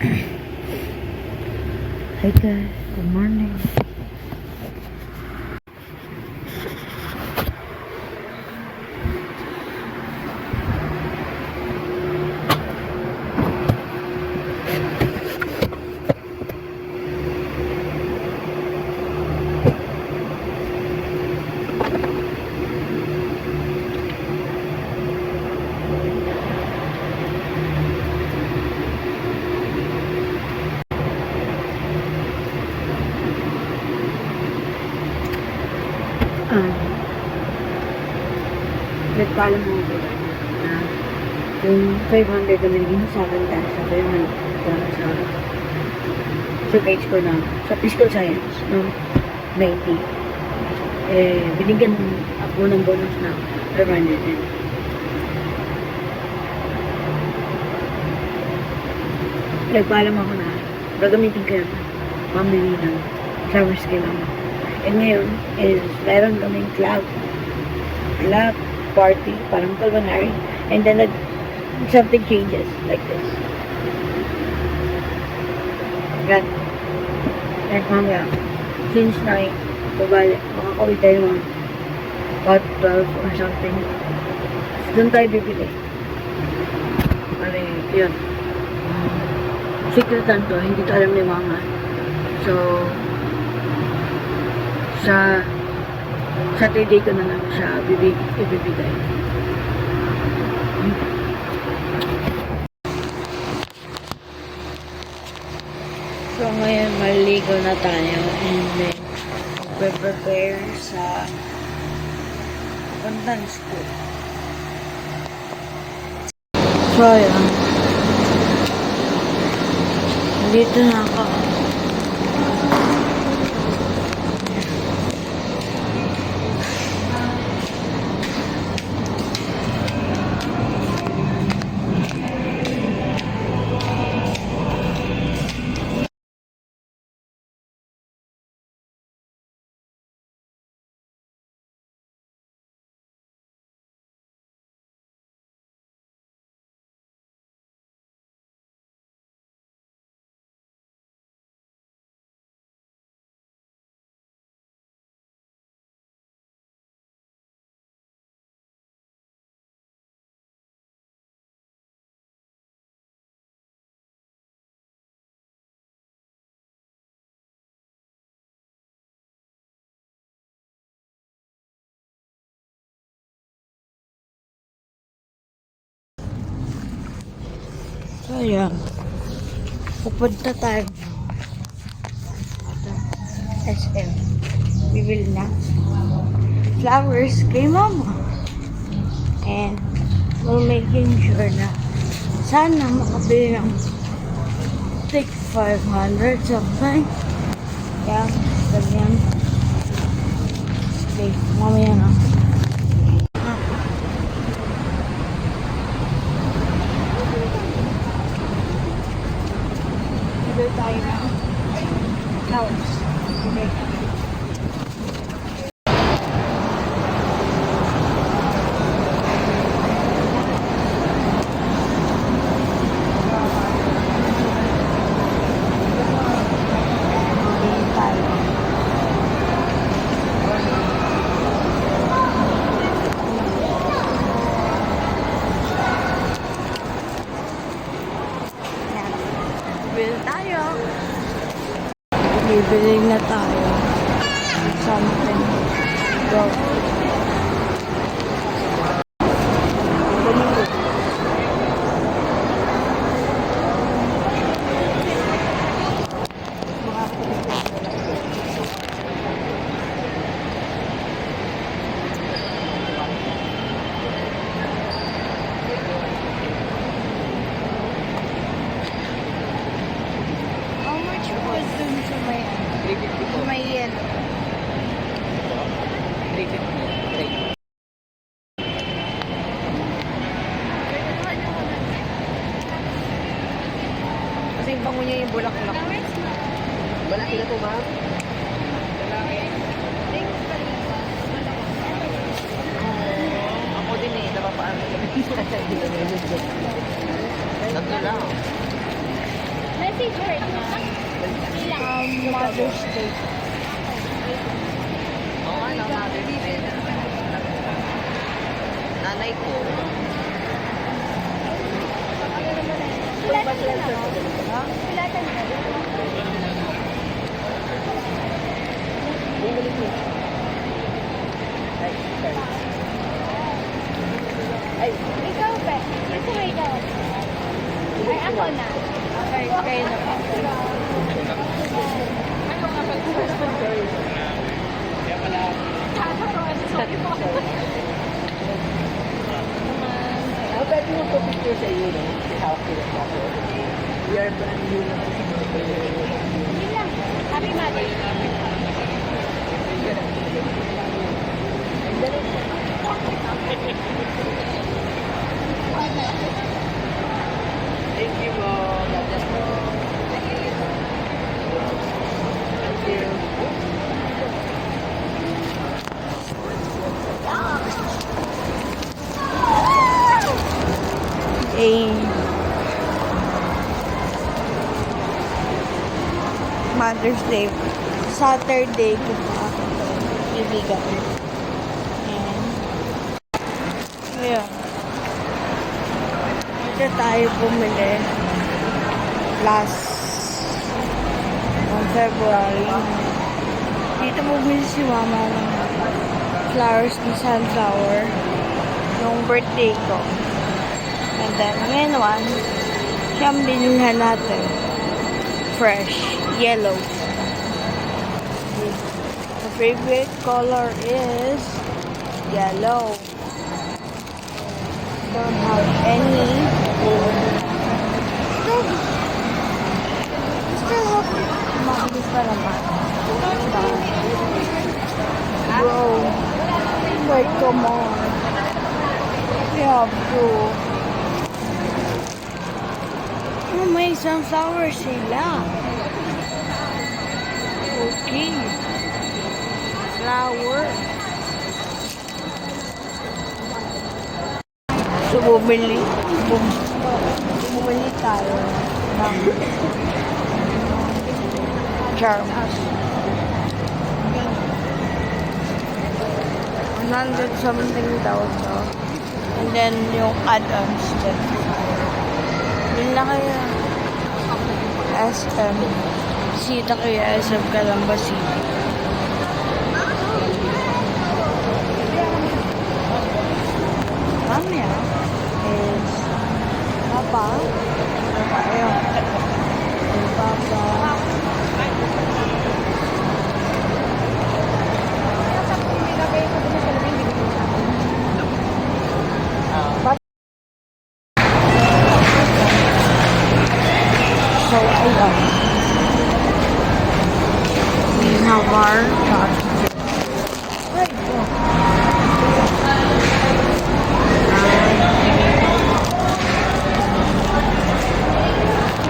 Hi guys, good morning. Nagpaalam mo ko na yung 500 na binigyan mo sa akin dahil sa 500 sa grade ko na sa physical science no 90 binigyan ako ng bonus na 500 din. Nagpaalam ako na gagamitin ko yan pambili ng flowers kay mama. And ngayon is meron kaming club party, parang culinary, and then something changes like this. Yan. And mamaya, since 9, pabalik, makakawin tayo mga about 12 or something. Doon tayo bibili. Pare, yun. Secretan to, hindi to alam ni mama. So, sa Saturday ko na lang siya ibibigay. So ngayon maligo na tayo and then prepare sa puntang school. So ayan. Dito na ako. So, ayan. Pupunta tayo SM. Bibili na flowers kay mama. And we're making sure na sana makabili ng take 500 something. Kaya, ganyan. Okay, mamaya na. Tayo na flowers. Okay. Bibili na tayo. Something. Go. How much was dun sa may 350 po. May yellow. 350. Kasi yung bango niya yung bulaklak. Malaki na po, ma'am? Ako din eh, napapaan. Tatlo lang. Message right now. Mother's Day. Oo, ano, Mother's Day. Nanay ko. Pilatan na ako. Pilatan na ako. Ay, Ikaw, pe. Ito may daw. Ay, ako na. Okay, kayo na pa. I'll bet you ko picture sa iyo, no? Hawak ko lang ako. We are brand new na kasi Yun lang. Happy Mother's Day. Thank you, mo. God bless mo. Thank you. Mother's Day. Saturday ko pa ibigay. And, ayun. Ito tayo bumili last on February. Dito bumili si Mama ng flowers ni sunflower nung birthday ko. And then, ngayon naman, siyang binilhan natin. Fresh, yellow. My favorite color is yellow. Don't have any. Still have mabilis pa naman. Bro, like come on. We have to. Oh, may sunflower sila. Okay. Flower. So, bumili tayo ng charms. 100 something daw to. And then, yung add-ons din. Yun na kaya SM. Sita kaya SM Calamba City. Mamaya is Papa. Ayun. Papa. So, ayun. We have our chocolate.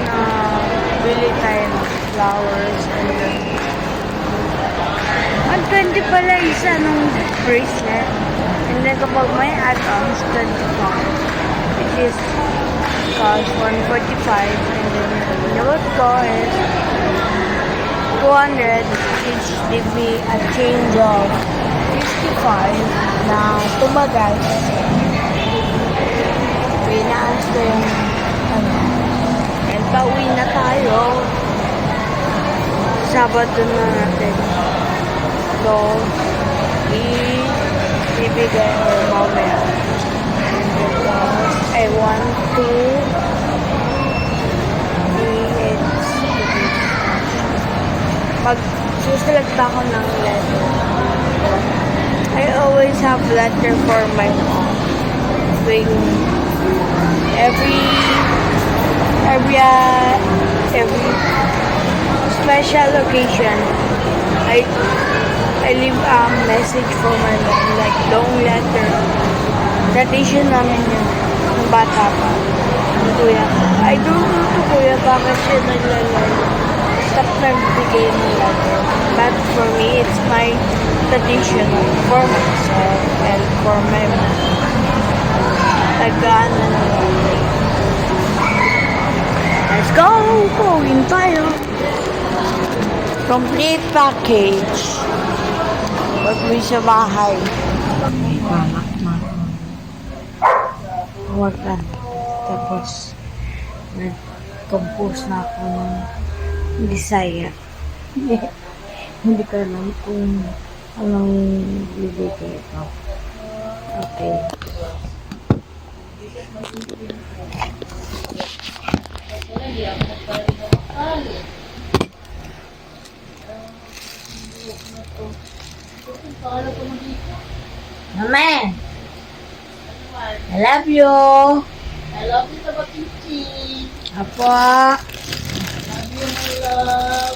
Ay, bili tayo ng flowers and then 120 pala isa ng bracelet. And then kapag may add-ons, 25. Which is cost 145 and then the note ko is 200, which give me a change of 55 na tumagal kasi pinaas ko yung ano. And pauwi na tayo. Sabado na natin. So, ibigay ko mamaya. I want to magsusulat pa ako ng letter. I always have letter for my mom. When every special occasion, I leave a message for my mom, like long letter. Tradition namin yun, ng bata pa. Ng kuya ko. I don't know to kuya bakit siya naglalaro. Stop nagbigay ng letter. But for me, it's my tradition for myself and for my mom. Tagaan na lang. Let's go! Pauwin tayo. Complete package. Pag-uwi sa bahay. Huwag na. Tapos, nag-compose na ako ng Bisaya. Hindi ko alam kung anong bibigay ko. Okay. Mama! I love you! I love you, Tabakichi. Apa? Love you, my love.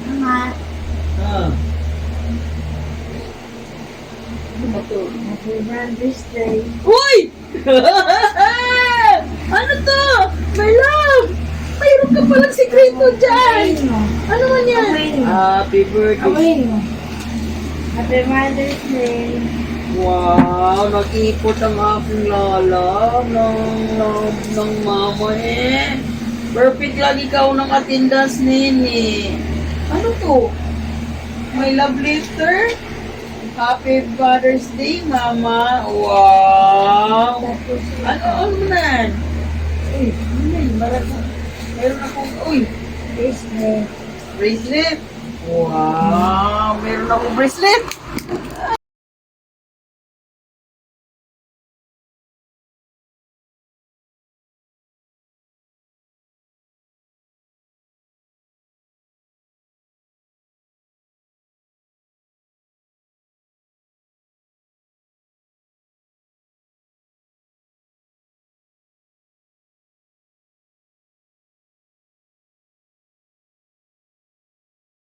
Mama, happy Mother's Day. Uy! Ano to? My love! Mayroon ka palang sikreto dyan! Ano man yan? Happy birthday! Happy Mother's Day. Wow! Nag-ipot ang aking lala ng love ng mama eh. Perfect lagi ka ng attendance nini. Ano to? My love letter? Happy Father's Day, Mama. Wow! Ano man? Uy, ano yan? Meron akong, Disney. bracelet. Wow! Meron akong bracelet.